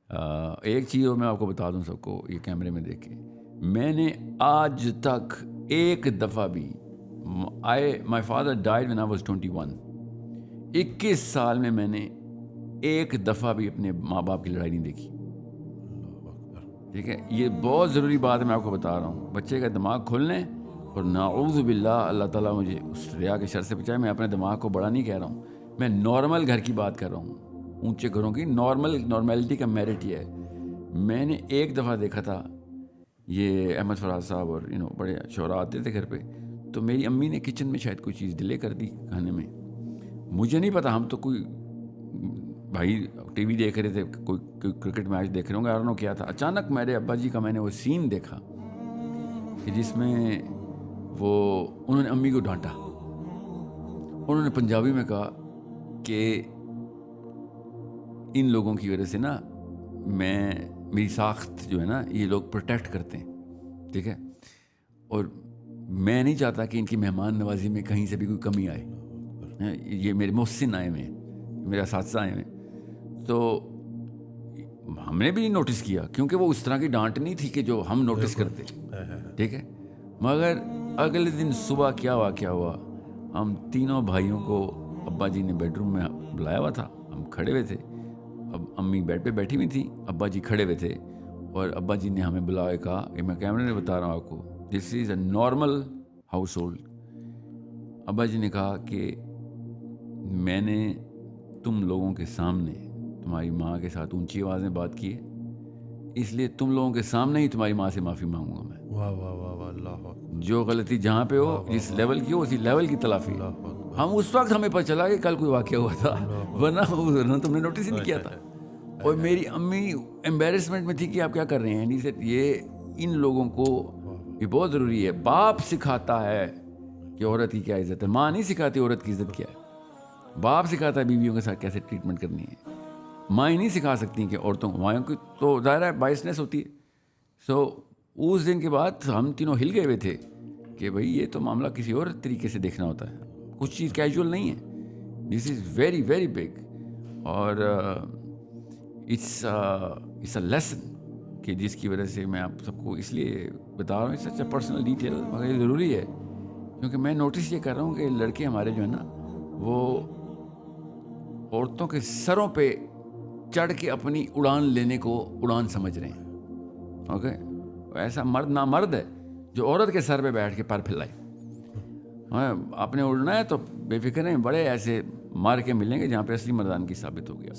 ایک چیز اور میں آپ کو بتا دوں سب کو یہ کیمرے میں دیکھ کے، میں نے آج تک ایک دفعہ بھی my father died when I was 21، 21 سال میں نے ایک دفعہ بھی اپنے ماں باپ کی لڑائی نہیں دیکھی. ٹھیک ہے، یہ بہت ضروری بات ہے، میں آپ کو بتا رہا ہوں. بچے کا دماغ کھولنے، اور ناعوذ باللہ اللہ تعالیٰ مجھے اس ریا کے شر سے بچائے. میں اپنے دماغ کو بڑا نہیں کہہ رہا ہوں، میں نارمل گھر کی بات کر رہا ہوں. اونچے گھروں کی نارملٹی کا میرٹ یہ ہے. میں نے ایک دفعہ دیکھا تھا، یہ احمد فراز صاحب اور بڑے شعراء آتے تھے گھر پہ، تو میری امی نے کچن میں شاید کوئی چیز ڈیلے کر دی کھانے میں. مجھے نہیں پتا، ہم تو کوئی بھائی ٹی وی دیکھ رہے تھے، کوئی کرکٹ میچ دیکھ رہے ہوں گے، آرنو کیا تھا. اچانک میرے ابا جی کا میں نے وہ سین دیکھا کہ جس میں انہوں نے امی کو ڈانٹا. انہوں نے پنجابی میں کہا کہ ان لوگوں کی وجہ سے نا میری ساخت جو ہے نا یہ لوگ پروٹیکٹ کرتے ہیں، ٹھیک ہے، اور میں نہیں چاہتا کہ ان کی مہمان نوازی میں کہیں سے بھی کوئی کمی آئے. یہ میرے محسن آئے ہوئے ہیں، میرے اساتذہ آئے ہوئے ہیں. تو ہم نے بھی نہیں نوٹس کیا، کیونکہ وہ اس طرح کی ڈانٹ نہیں تھی کہ جو ہم نوٹس کرتے، ٹھیک ہے. مگر اگلے دن صبح کیا واقعہ ہوا، ہم تینوں بھائیوں کو ابا جی نے بیڈ روم میں بلایا ہوا تھا، ہم کھڑے ہوئے تھے. اب امی بیڈ پہ بیٹھی ہوئی تھیں، ابا جی کھڑے ہوئے تھے، اور ابا جی نے ہمیں بلایا، کہا کہ میں کیمرے میں بتا رہا ہوں آپ کو، دس از اے نارمل ہاؤس ہولڈ. ابا جی نے کہا کہ میں نے تم لوگوں کے سامنے تمہاری ماں کے ساتھ اونچی آواز میں بات کی ہے، اس لیے تم لوگوں کے سامنے ہی تمہاری ماں سے معافی مانگوں گا. میں واہ واہ واہ واہ، اللہ اکبر. جو غلطی جہاں پہ ہو، جس لیول کی ہو، اسی لیول کی تلافی. ہم اس وقت ہمیں پتہ چلا کہ کل کوئی واقعہ ہوا تھا، ورنہ تم نے نوٹس ہی نہیں کیا تھا. اور میری امی ایمبیرسمنٹ میں تھی کہ آپ کیا کر رہے ہیں. یہ ان لوگوں کو یہ بہت ضروری ہے. باپ سکھاتا ہے کہ عورت کی کیا عزت ہے، ماں نہیں سکھاتی عورت کی عزت کیا ہے. باپ سکھاتا ہے بیویوں کے ساتھ کیسے ٹریٹمنٹ کرنی ہے. مائیں نہیں سکھا سکتی کہ عورتوں کو، مائوں کی تو ظاہر ہے بائسنس ہوتی ہے. سو اس دن کے بعد ہم تینوں ہل گئے ہوئے تھے کہ بھئی یہ تو معاملہ کسی اور طریقے سے دیکھنا ہوتا ہے، کچھ چیز کیجول نہیں ہے. دس از ویری ویری بگ، اور اٹس اے لیسن کہ جس کی وجہ سے میں آپ سب کو اس لیے بتا رہا ہوں. سچ اے پرسنل ڈیٹیل، مگر یہ ضروری ہے کیونکہ میں نوٹس یہ کر رہا ہوں کہ لڑکے ہمارے جو ہیں نا وہ عورتوں کے سروں پہ چڑھ کے اپنی اڑان لینے کو اڑان سمجھ رہے ہیں. اوکے، ایسا مرد نامرد ہے جو عورت کے سر پہ بیٹھ کے پر پھیلائے. آپ نے اڑنا ہے تو بے فکر ہیں، بڑے ایسے مار کے ملیں گے جہاں پہ اصلی مردان کی ثابت ہو گیا.